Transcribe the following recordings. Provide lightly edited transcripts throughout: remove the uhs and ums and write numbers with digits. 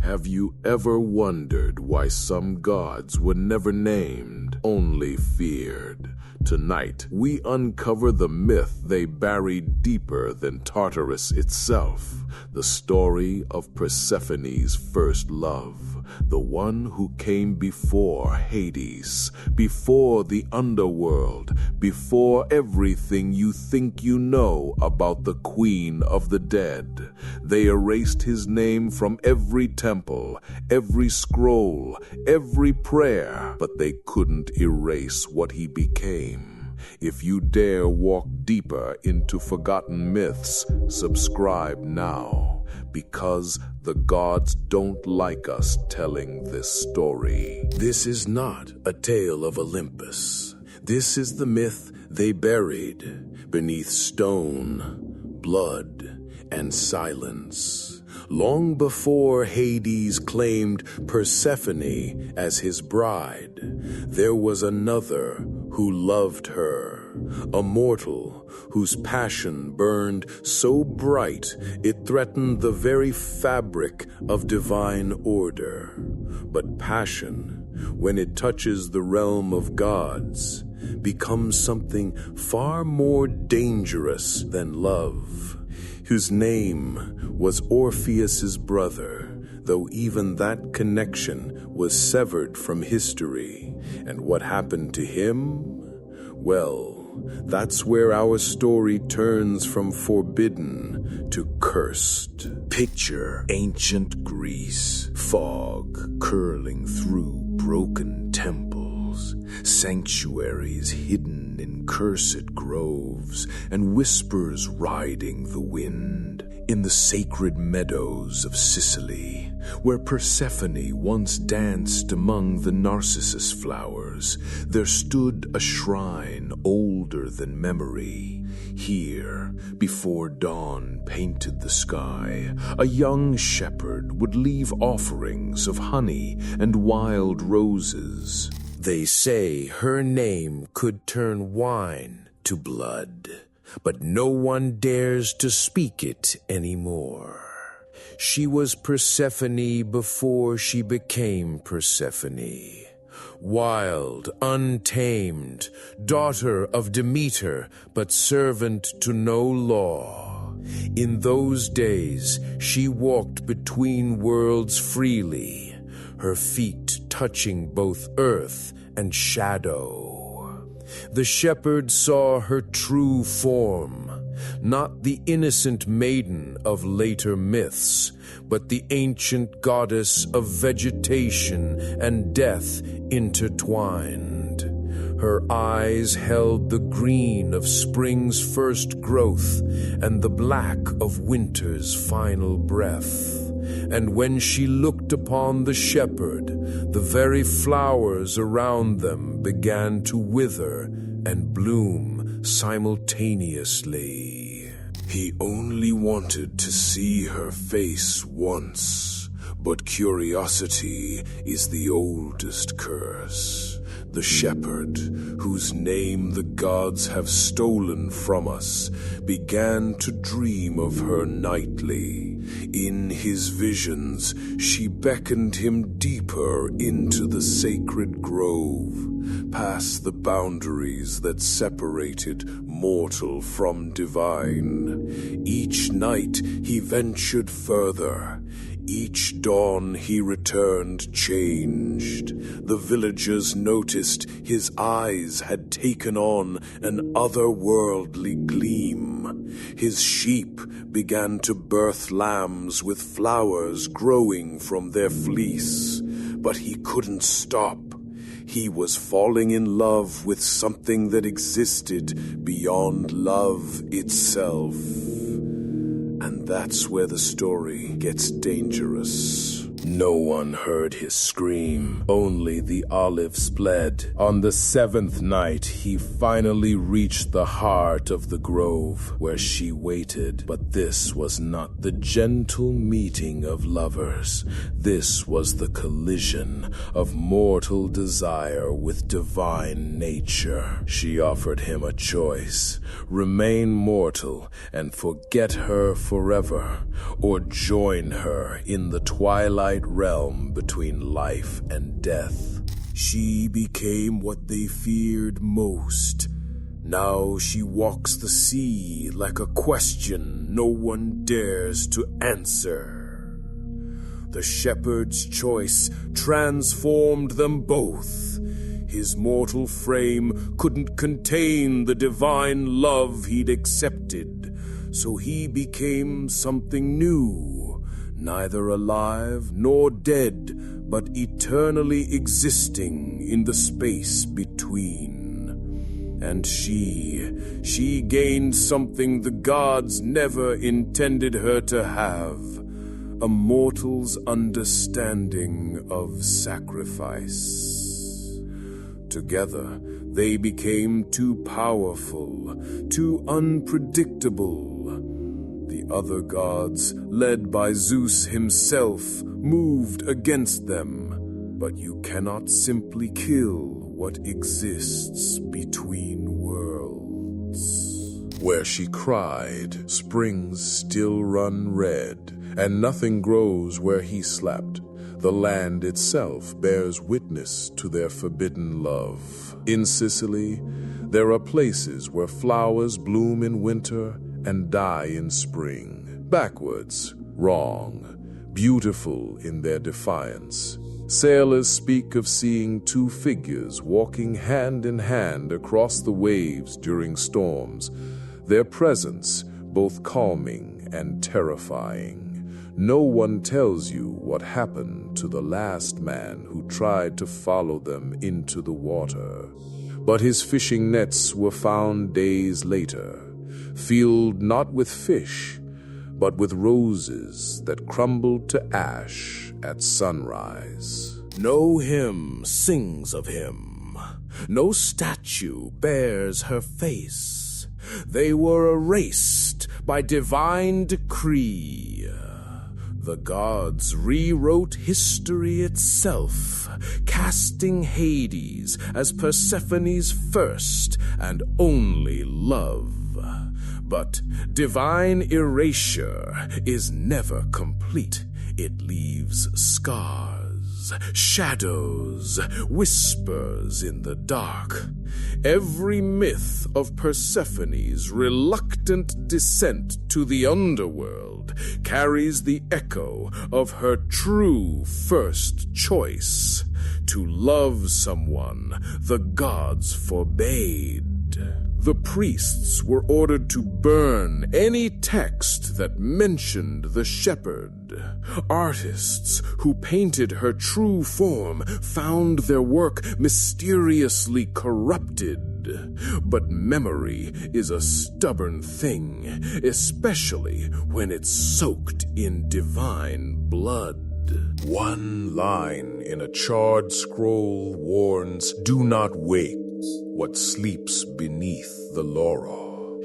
Have you ever wondered why some gods were never named, only feared? Tonight, we uncover the myth they buried deeper than Tartarus itself, the story of Persephone's first love, the one who came before Hades, before the underworld, before everything you think you know about the Queen of the Dead. They erased his name from every temple, every scroll, every prayer, but they couldn't erase what he became. If you dare walk deeper into forgotten myths, subscribe now, because the gods don't like us telling this story. This is not a tale of Olympus. This is the myth they buried beneath stone, blood, and silence. Long before Hades claimed Persephone as his bride, there was another who loved her, a mortal whose passion burned so bright it threatened the very fabric of divine order. But passion, when it touches the realm of gods, becomes something far more dangerous than love, whose name was Orpheus's brother, though even that connection was severed from history. And what happened to him? Well, that's where our story turns from forbidden to cursed. Picture ancient Greece, fog curling through broken temples, sanctuaries hidden in cursed groves, and whispers riding the wind. In the sacred meadows of Sicily, where Persephone once danced among the narcissus flowers, there stood a shrine older than memory. Here, before dawn painted the sky, a young shepherd would leave offerings of honey and wild roses. They say her name could turn wine to blood, but no one dares to speak it anymore. She was Persephone before she became Persephone. Wild, untamed, daughter of Demeter, but servant to no law. In those days, she walked between worlds freely, her feet touching both earth and shadow. The shepherd saw her true form, not the innocent maiden of later myths, but the ancient goddess of vegetation and death intertwined. Her eyes held the green of spring's first growth and the black of winter's final breath. And when she looked upon the shepherd, the very flowers around them began to wither and bloom simultaneously. He only wanted to see her face once, but curiosity is the oldest curse. The shepherd, whose name the gods have stolen from us, began to dream of her nightly. In his visions, she beckoned him deeper into the sacred grove, past the boundaries that separated mortal from divine. Each night he ventured further. Each dawn he returned changed. The villagers noticed his eyes had taken on an otherworldly gleam. His sheep began to birth lambs with flowers growing from their fleece. But he couldn't stop. He was falling in love with something that existed beyond love itself. And that's where the story gets dangerous. No one heard his scream, only the olives bled. On the seventh night, he finally reached the heart of the grove, where she waited. But this was not the gentle meeting of lovers. This was the collision of mortal desire with divine nature. She offered him a choice: remain mortal and forget her forever, or join her in the twilight realm between life and death. She became what they feared most. Now she walks the sea like a question no one dares to answer. The shepherd's choice transformed them both. His mortal frame couldn't contain the divine love he'd accepted, so he became something new, neither alive nor dead, but eternally existing in the space between. And she gained something the gods never intended her to have, a mortal's understanding of sacrifice. Together, they became too powerful, too unpredictable. The other gods, led by Zeus himself, moved against them. But you cannot simply kill what exists between worlds. Where she cried, springs still run red, and nothing grows where he slept. The land itself bears witness to their forbidden love. In Sicily, there are places where flowers bloom in winter and die in spring. Backwards, wrong, beautiful in their defiance. Sailors speak of seeing two figures walking hand in hand across the waves during storms, their presence both calming and terrifying. No one tells you what happened to the last man who tried to follow them into the water. But his fishing nets were found days later, filled not with fish, but with roses that crumbled to ash at sunrise. No hymn sings of him. No statue bears her face. They were erased by divine decree. The gods rewrote history itself, casting Hades as Persephone's first and only love. But divine erasure is never complete. It leaves scars, shadows, whispers in the dark. Every myth of Persephone's reluctant descent to the underworld carries the echo of her true first choice, to love someone the gods forbade. The priests were ordered to burn any text that mentioned the shepherd. Artists who painted her true form found their work mysteriously corrupted. But memory is a stubborn thing, especially when it's soaked in divine blood. One line in a charred scroll warns, "Do not wake what sleeps beneath the laurel."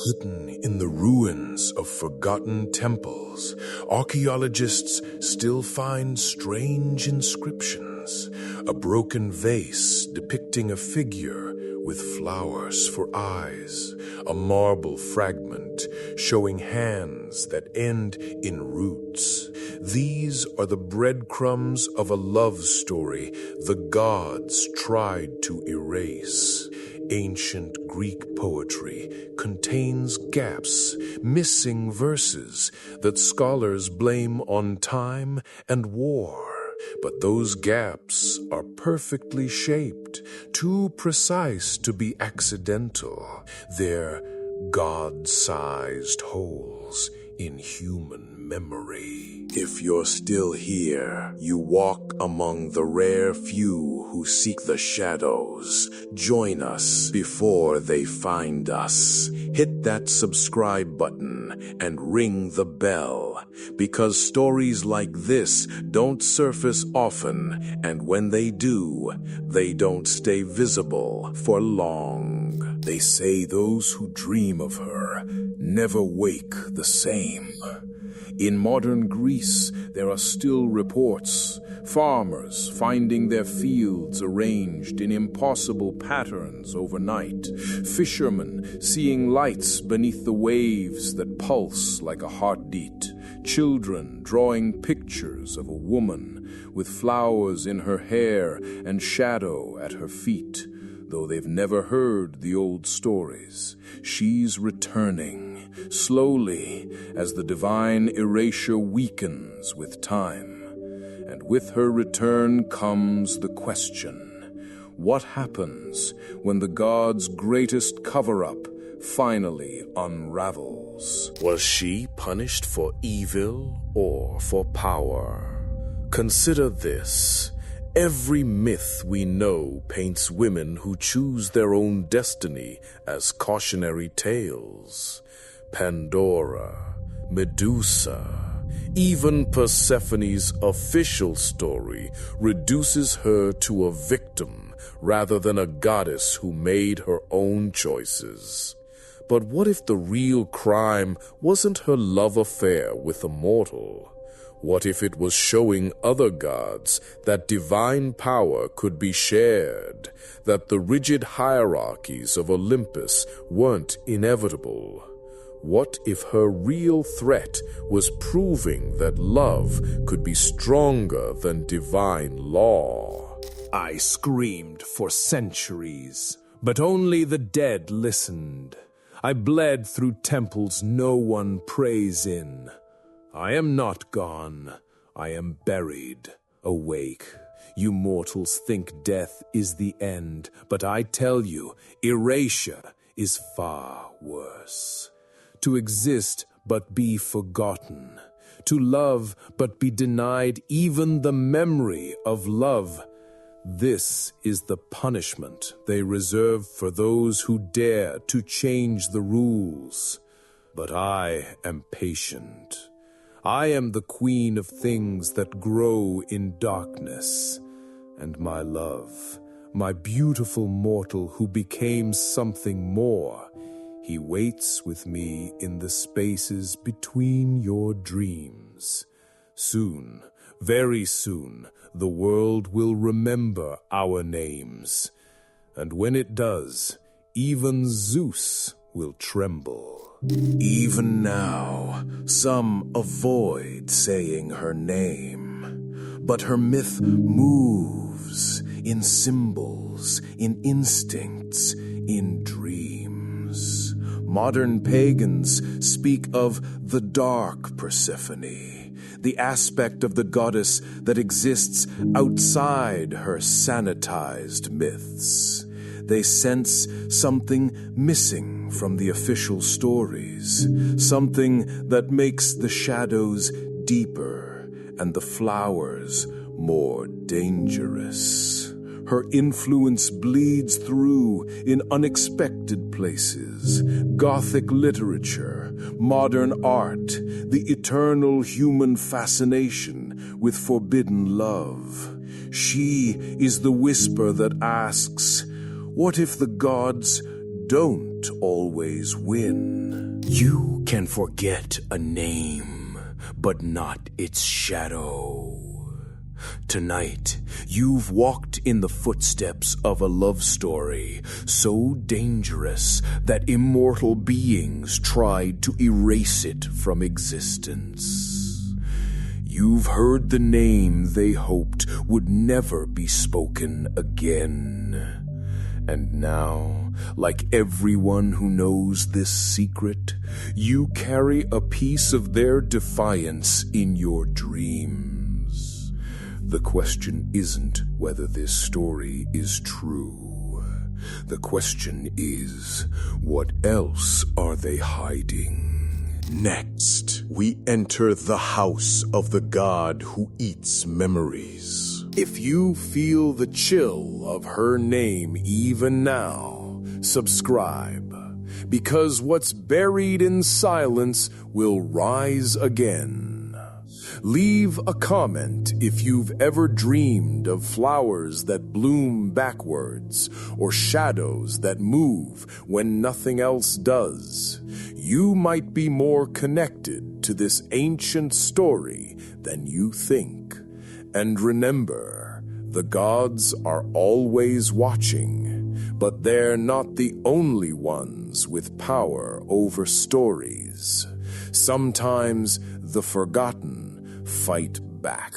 Hidden in the ruins of forgotten temples, archaeologists still find strange inscriptions. A broken vase depicting a figure with flowers for eyes, a marble fragment showing hands that end in roots. These are the breadcrumbs of a love story the gods tried to erase. Ancient Greek poetry contains gaps, missing verses that scholars blame on time and war. But those gaps are perfectly shaped, too precise to be accidental. They're God-sized holes in human memory. If you're still here, you walk among the rare few who seek the shadows. Join us before they find us. Hit that subscribe button and ring the bell, because stories like this don't surface often, and when they do, they don't stay visible for long. They say those who dream of her never wake the same. In modern Greece, there are still reports, farmers finding their fields arranged in impossible patterns overnight, fishermen seeing lights beneath the waves that pulse like a heartbeat, children drawing pictures of a woman with flowers in her hair and shadow at her feet. Though they've never heard the old stories, she's returning, slowly, as the divine erasure weakens with time. And with her return comes the question: what happens when the gods' greatest cover-up finally unravels? Was she punished for evil or for power? Consider this. Every myth we know paints women who choose their own destiny as cautionary tales. Pandora, Medusa, even Persephone's official story reduces her to a victim rather than a goddess who made her own choices. But what if the real crime wasn't her love affair with a mortal? What if it was showing other gods that divine power could be shared, that the rigid hierarchies of Olympus weren't inevitable? What if her real threat was proving that love could be stronger than divine law? I screamed for centuries, but only the dead listened. I bled through temples no one prays in. I am not gone. I am buried, awake. You mortals think death is the end, but I tell you, erasure is far worse. To exist but be forgotten. To love but be denied even the memory of love. This is the punishment they reserve for those who dare to change the rules. But I am patient. I am the queen of things that grow in darkness. And my love, my beautiful mortal who became something more, he waits with me in the spaces between your dreams. Soon, very soon, the world will remember our names. And when it does, even Zeus will tremble. Even now, some avoid saying her name, but her myth moves in symbols, in instincts, in dreams. Modern pagans speak of the dark Persephone, the aspect of the goddess that exists outside her sanitized myths. They sense something missing from the official stories, something that makes the shadows deeper and the flowers more dangerous. Her influence bleeds through in unexpected places: Gothic literature, modern art, the eternal human fascination with forbidden love. She is the whisper that asks, what if the gods don't always win? You can forget a name, but not its shadow. Tonight, you've walked in the footsteps of a love story so dangerous that immortal beings tried to erase it from existence. You've heard the name they hoped would never be spoken again. And now, like everyone who knows this secret, you carry a piece of their defiance in your dreams. The question isn't whether this story is true. The question is, what else are they hiding? Next, we enter the house of the god who eats memories. If you feel the chill of her name even now, subscribe, because what's buried in silence will rise again. Leave a comment if you've ever dreamed of flowers that bloom backwards or shadows that move when nothing else does. You might be more connected to this ancient story than you think. And remember, the gods are always watching, but they're not the only ones with power over stories. Sometimes The forgotten fight back.